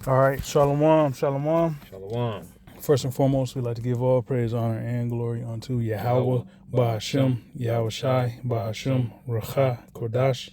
All right, shalom, shalom. Shalom. First and foremost, we'd like to give all praise, honor, and glory unto Yahweh, Ba'ashem, Yahweh Shai, Ba'ashem, Racha, Kodash.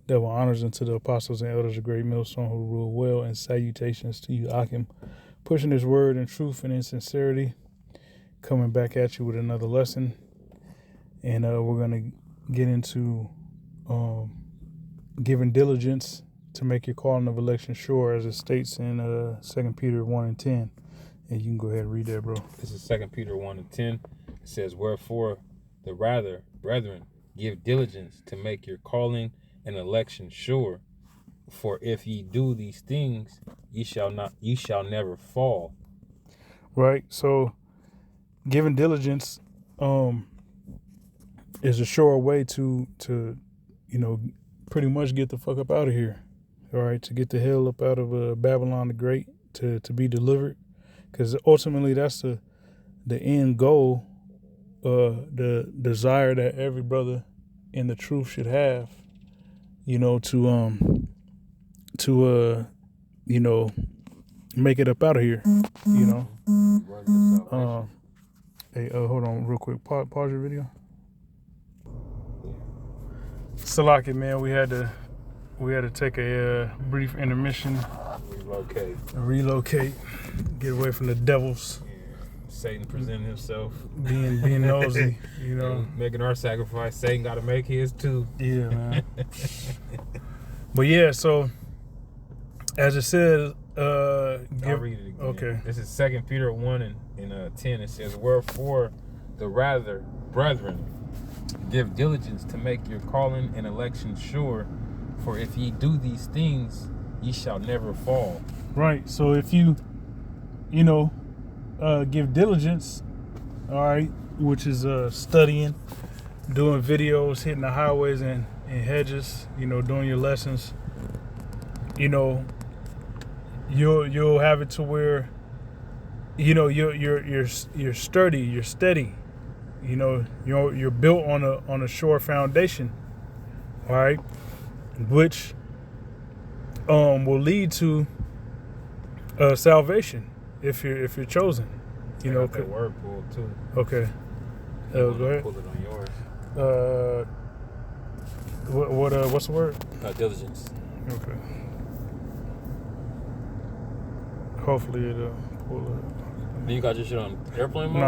Double honors unto the apostles and elders of Great Millstone who rule well, and salutations to you, Akim, pushing his word in truth and in sincerity, coming back at you with another lesson. And we're going to get into giving diligence to make your calling of election sure, as it states in 2 Peter 1 and 10. And you can go ahead and read that, bro. This is 2 Peter 1 and 10. It says, "Wherefore, the rather, brethren, give diligence to make your calling and election sure. For if ye do these things, ye shall never fall." Right. So, giving diligence is a sure way to pretty much get the fuck up out of here. All right, to get the hell up out of Babylon the Great, to be delivered, because ultimately that's the end goal, the desire that every brother in the truth should have, to make it up out of here, Hey, hold on real quick. Pause your video. Salaki, man, we had to take a brief intermission. Relocate. Get away from the devils. Yeah. Satan presenting himself. Being nosy, Making our sacrifice. Satan got to make his too. Yeah, man. But yeah, so as it says, I'll read it again. Okay. This is 2 Peter 1 and 10. It says, "Wherefore, the rather, brethren, give diligence to make your calling and election sure. For if ye do these things, ye shall never fall." Right. So if you give diligence, all right, which is studying, doing videos, hitting the highways and hedges, doing your lessons, you'll have it to where you're sturdy, you're steady, you're built on a sure foundation, all right, which will lead to salvation if you're chosen. I got that word pulled too. Okay. Go ahead. Pull it on yours. What's the word? Diligence. Okay. Hopefully it'll pull it. You got your shit on airplane mode? No.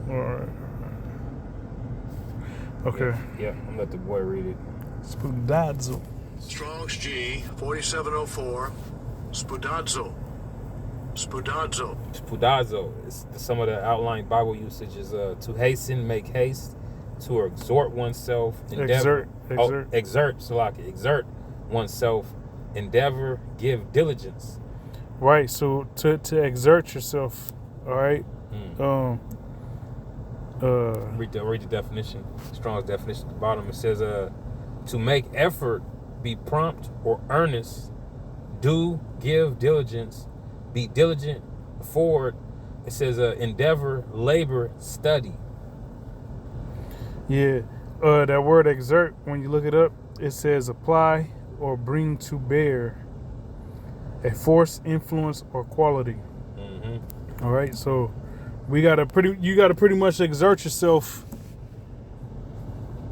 All right. Okay. Yeah, I'm gonna let the boy read it. Spoudadzo. Strong's G 4704. Spoudadzo. Spoudazo. It's some of the outline Bible usage is to hasten, make haste, to exhort oneself, endeavor. Exert oneself, endeavor, give diligence. Right. So to exert yourself. All right. Read the definition. Strong's definition at the bottom. It says to make effort, be prompt or earnest, do, give diligence, be diligent, forward. It says endeavor, labor, study. Yeah. That word exert, when you look it up, it says apply or bring to bear a force, influence, or quality. Mm-hmm. All right. So you gotta pretty much exert yourself.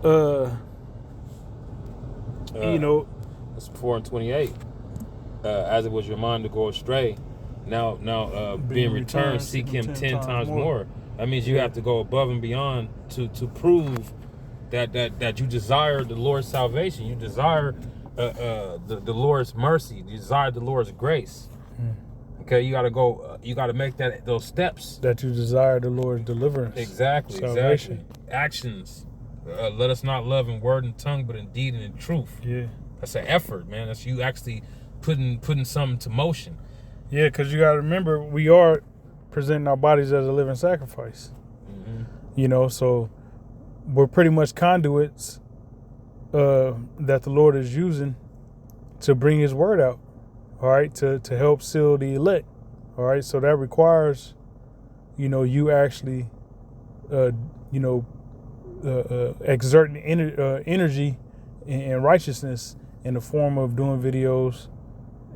It's 4:28. As it was your mind to go astray, now being returned, seek him 10 times more. That means you have to go above and beyond to prove that you desire the Lord's salvation. You desire the Lord's mercy. You desire the Lord's grace. Okay, you gotta go. You gotta make those steps. That you desire the Lord's deliverance. Exactly. Salvation. Actions. Let us not love in word and tongue, but in deed and in truth. Yeah. That's an effort, man. That's you actually putting something to motion. Yeah, because you gotta remember, we are presenting our bodies as a living sacrifice. Mm-hmm. So we're pretty much conduits that the Lord is using to bring His word out. All right, to help seal the elect. All right, so that requires, you actually, exerting energy and righteousness in the form of doing videos,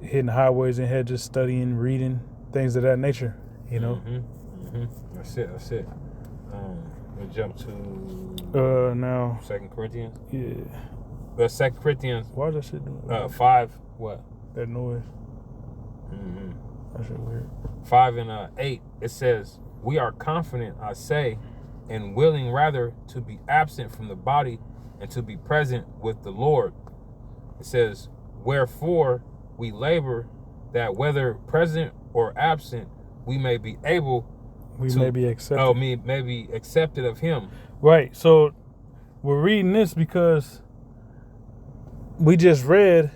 hitting highways and hedges, studying, reading, things of that nature, you know. That's it. We jump to now 2 Corinthians. Yeah. 2 Corinthians. Why is that shit doing 5. What? that noise? That shit weird. 5 and 8. It says, "We are confident, I say, and willing rather to be absent from the body and to be present with the Lord." It says, "Wherefore we labor that whether present or absent, we may be able may be accepted. Oh, may be accepted of Him." Right. So we're reading this because we just read,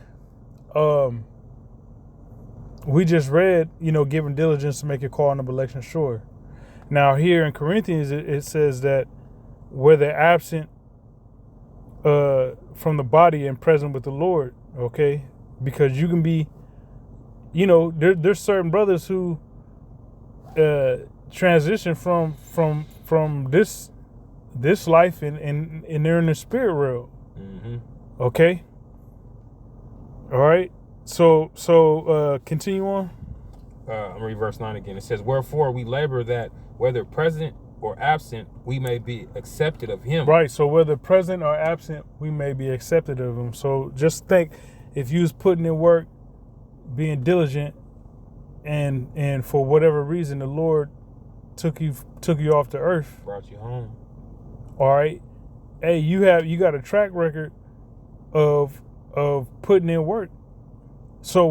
giving diligence to make your call and election sure. Now here in Corinthians, it says that whether absent from the body and present with the Lord, okay? Because you can be, there's certain brothers who transition from this life and they're in the spirit realm. Okay. All right. So continue on. I'm reading verse 9 again. It says, "Wherefore we labor that whether present or absent, we may be accepted of Him." Right. So whether present or absent, we may be accepted of Him. So just think, if you was putting in work, being diligent, and for whatever reason the Lord took you off the earth, brought you home. All right. Hey, you got a track record of putting in work. So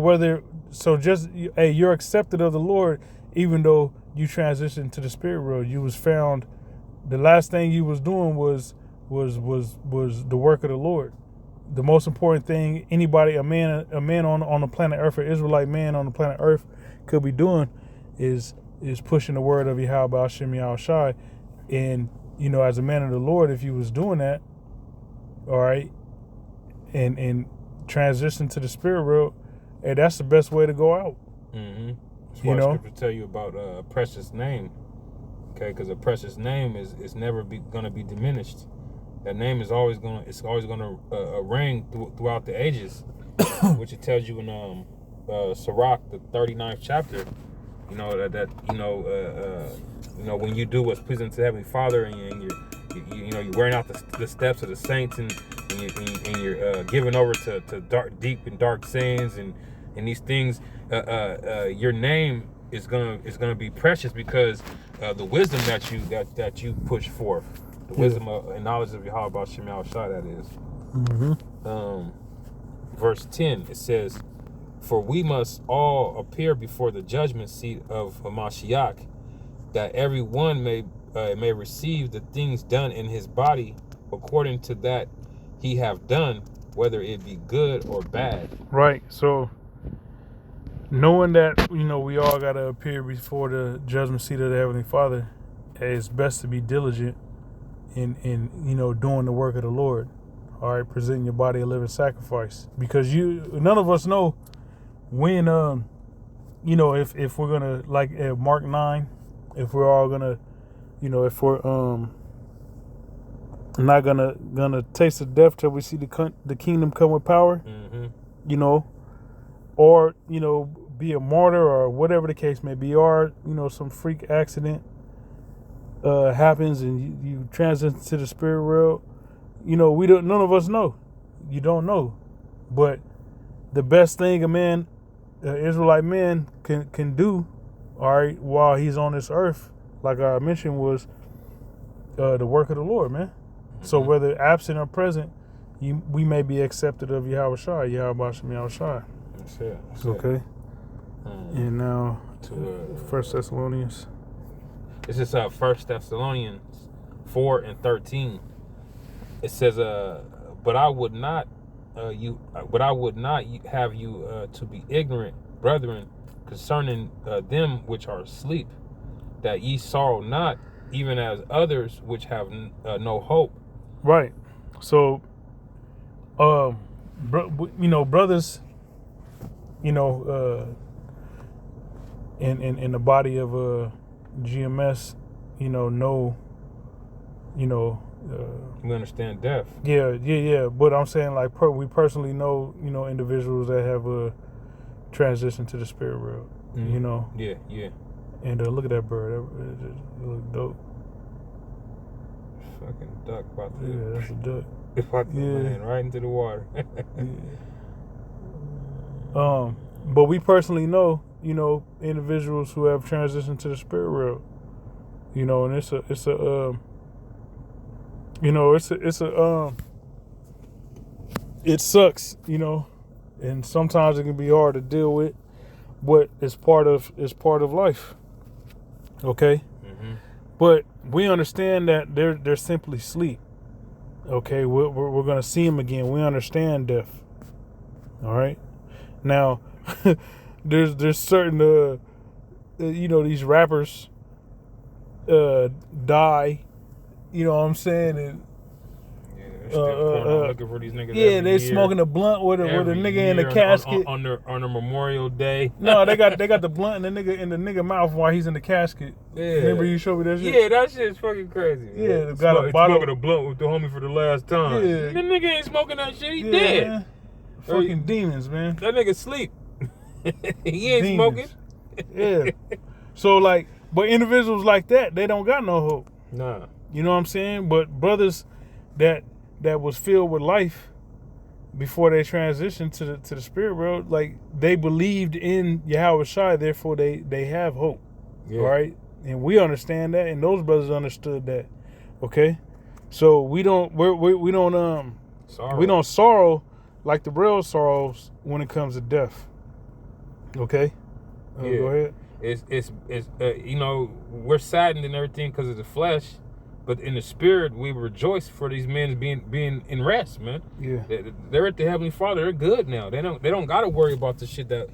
you're accepted of the Lord, even though you transitioned to the spirit world. You was found. The last thing you was doing was the work of the Lord. The most important thing a man on the planet Earth, an Israelite man on the planet Earth, could be doing is pushing the word of Yahweh Hashem Yahushai. And as a man of the Lord, if you was doing that, all right, and transition to the spirit world, hey, that's the best way to go out. That's why Scripture tell you about a precious name, okay? Because a precious name is never going to be diminished. That name is always going to ring throughout the ages, which it tells you in Sirach, the 39th chapter. When you do what's pleasing to the Heavenly Father, and you're wearing out the steps of the saints, and you're giving over to deep and dark sins and these things, your name is gonna be precious, because the wisdom that you push forth, the wisdom and knowledge of Yahweh Hashem Yahushua, that is. Verse 10, it says, "For we must all appear before the judgment seat of Mashiach, that every one may receive the things done in his body according to that he have done, whether it be good or bad." Right. So knowing that we all got to appear before the judgment seat of the Heavenly Father, it's best to be diligent in doing the work of the Lord. All right, presenting your body a living sacrifice, because none of us know when if we're gonna, like at Mark 9, if we're all gonna if we're not gonna taste of death till we see the kingdom come with power, or be a martyr or whatever the case may be, or some freak accident happens and you transit to the spirit world. None of us know. You don't know, but the best thing an Israelite man can do, all right, while he's on this earth, like I mentioned, was the work of the Lord, man. So whether absent or present, we may be accepted of Yahweh Shai, Yahweh Hashem Yahushai. That's it. Okay. And now to 1 Thessalonians. This is 1 Thessalonians 4:13. It says, "But I would not have you to be ignorant, brethren, concerning them which are asleep, that ye sorrow not, even as others which have no hope." Right. So, brothers, in the body of GMS, know We understand death. Yeah. But I'm saying like we personally know, individuals that have transitioned to the spirit world. Mm-hmm. Yeah. And look at that bird. That look dope. Fucking duck about to. Yeah, that's a duck. About to land right into the water. But we personally know, individuals who have transitioned to the spirit world. And it sucks, and sometimes it can be hard to deal with, but it's part of life. Okay. Mm-hmm. But we understand that they're simply sleep. Okay, we're gonna see them again. We understand death. All right. Now, there's certain these rappers die. You know what I'm saying? And looking for these niggas. Yeah, they smoking a blunt with a nigga in the casket on their Memorial Day. No, they got the blunt in the nigga mouth while he's in the casket. Yeah. Remember you showed me that shit? Yeah, that shit's fucking crazy. Man. Yeah, they got a bottle. Smoking a blunt with the homie for the last time. Yeah. The nigga ain't smoking that shit. He dead. Man. Fucking demons, man. That nigga sleep. He ain't Demons. smoking. Yeah. So but individuals like that, they don't got no hope. Nah. You know what I'm saying? But brothers that was filled with life before they transitioned to the spirit world, like they believed in Yahweh Shai, therefore they have hope. Yeah. All right? And we understand that, and those brothers understood that. Okay? So we don't sorrow like the real sorrows when it comes to death. Okay? Yeah. Go ahead. It's we're saddened and everything because of the flesh, but in the spirit we rejoice for these men being in rest, man. Yeah. They're at the Heavenly Father. They're good now. They don't got to worry about the shit that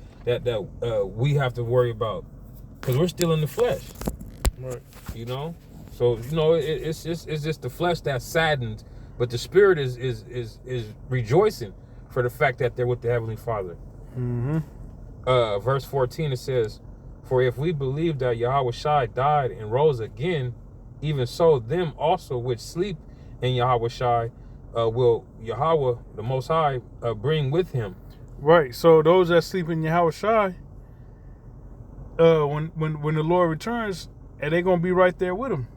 we have to worry about because we're still in the flesh. Right. So it's just the flesh that's saddened, but the spirit is rejoicing for the fact that they're with the Heavenly Father. Mm-hmm. Verse 14 it says, "For if we believe that Yahweh Shai died and rose again, even so them also which sleep in Yahweh Shai will Yahweh the Most High bring with him." Right. So those that sleep in Yahweh Shai, when the Lord returns, and they're gonna be right there with him.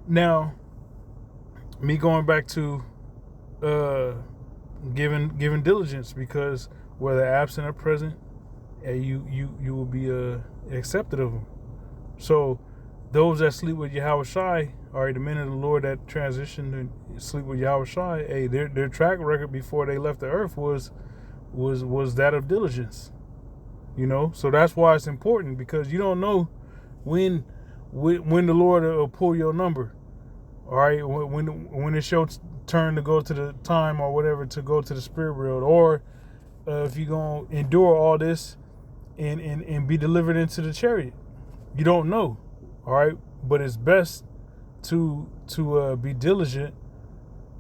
Now, me going back to giving diligence, because whether absent or present, you will be accepted of him. So those that sleep with Yahweh Shai, all right, the men of the Lord that transitioned and sleep with Yahweh Shai, hey, their track record before they left the earth was that of diligence. So that's why it's important, because you don't know when the Lord will pull your number. All right, when it's your turn to go to the time or whatever to go to the spirit world, or if you're gonna endure all this and be delivered into the chariot. You don't know. All right, but it's best to be diligent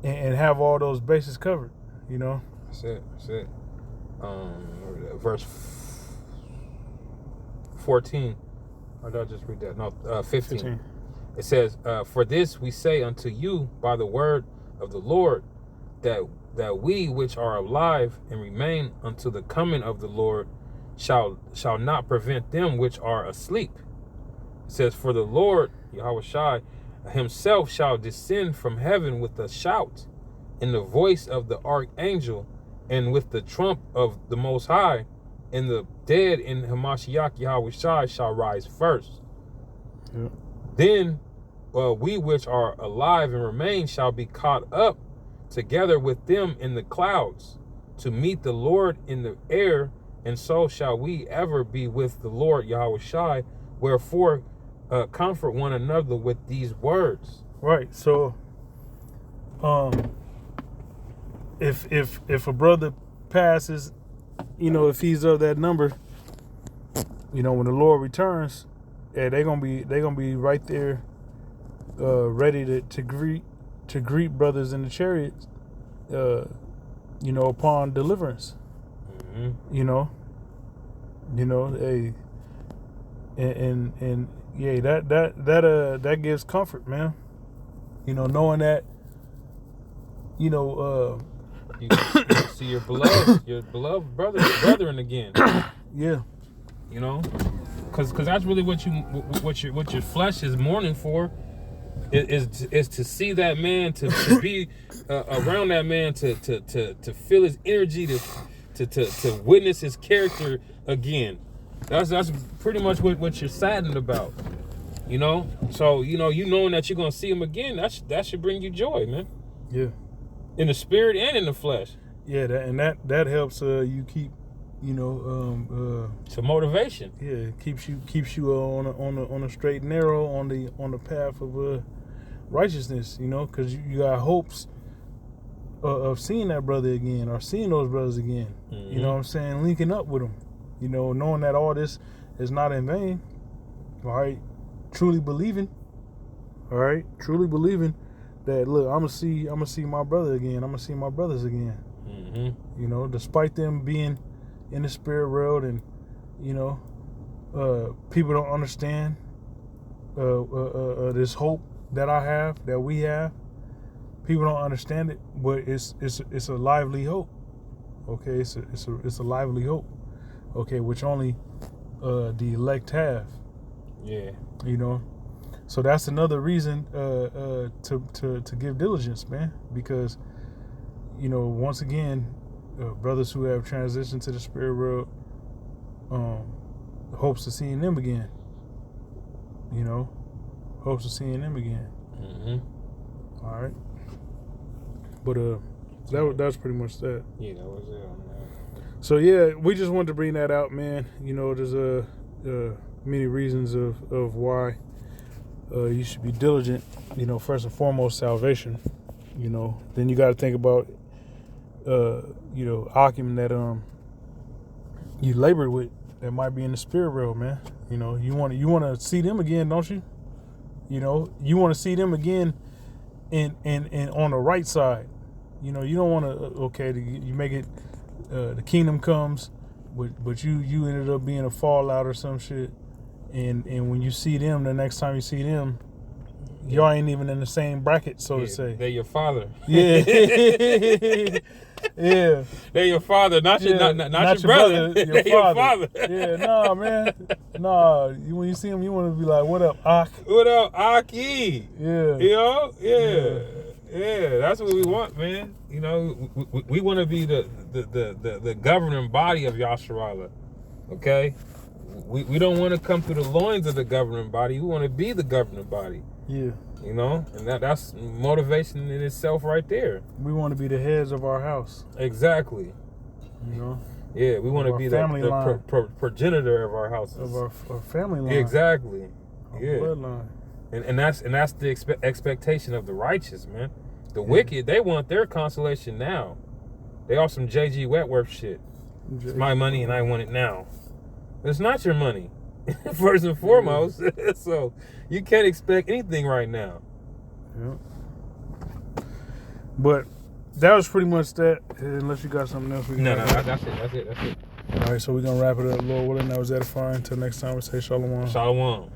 and have all those bases covered. That's it. Verse 14. Or did I just read that? No, 15. It says, "For this we say unto you by the word of the Lord, that we which are alive and remain unto the coming of the Lord shall not prevent them which are asleep." It says, "For the Lord, Yahweh Shai, himself shall descend from heaven with a shout, in the voice of the archangel, and with the trump of the Most High, and the dead in Hamashiach Yahweh Shai shall rise first. Yeah. Then we which are alive and remain shall be caught up together with them in the clouds to meet the Lord in the air, and so shall we ever be with the Lord Yahweh Shai. Wherefore comfort one another with these words." Right. So if a brother passes, if he's of that number, when the Lord returns, yeah, they're gonna be right there, ready to greet brothers in the chariots, upon deliverance. Mm-hmm. Hey, and yeah, that gives comfort, man. Knowing that you know, You see your beloved brethren again. yeah, You know, because that's really what your flesh is mourning for, is to see that man, to be around that man, to feel his energy, to witness his character again. That's pretty much what you're saddened about. You know, so knowing that you're gonna see him again, that should bring you joy, man. yeah, In the spirit and in the flesh. yeah. That helps you keep, you know, It's a motivation. yeah, keeps you on a straight and narrow on the path of righteousness. You know, because you got hopes of seeing that brother again or seeing those brothers again. Mm-hmm. You know what I'm saying? Linking up with them. You know, knowing that all this is not in vain. All right, truly believing. All right, truly believing that look, I'm gonna see my brother again. I'm gonna see my brothers again. Mm-hmm. You know, despite them being in the spirit world, and you know, people don't understand this hope that I have, that we have. People don't understand it, but it's a lively hope. Okay, it's a lively hope. Okay, which only the elect have. Yeah. You know, so that's another reason to give diligence, man, because you know, once again, brothers who have transitioned to the spirit world, hopes of seeing them again. You know, hopes of seeing them again. Mm-hmm. All right, but that's pretty much that. Yeah, that was it on that. So yeah, we just wanted to bring that out, man. You know, there's many reasons of why you should be diligent. You know, first and foremost, salvation. You know, then you got to think about you know, Akim that you labored with that might be in the spirit realm, man. You know, you want to see them again, don't you? You know, you want to see them again in on the right side. You know, you don't want to you make it the kingdom comes, but you ended up being a fallout or some shit. And when you see them, the next time you see them, y'all ain't even in the same bracket, so to say. They're your father. Yeah. Yeah. They're your father, not your brother. Your They're your father. Yeah, nah, man. Nah, when you see him, you want to be like, what up, Ak? What up, Aki? Yeah. You know? Yeah. That's what we want, man. You know, we want to be the governing body of Yasharallah. Okay? We don't want to come through the loins of the governing body. We want to be the governing body. Yeah. You know? And that's motivation in itself right there. We want to be the heads of our house. Exactly. You know? Yeah, we want to be the progenitor of our houses. Of our family line. Exactly. Our Yeah. bloodline. And that's the expectation of the righteous, man. The wicked, they want their consolation now. They are some J.G. Wentworth shit. It's my money and I want it now. It's not your money, first and foremost. So you can't expect anything right now. Yeah. But that was pretty much that. Unless you got something else. No, that's it. All right, so we're going to wrap it up. Lord willing, that was edifying. Until next time, we say shalom. Shalom.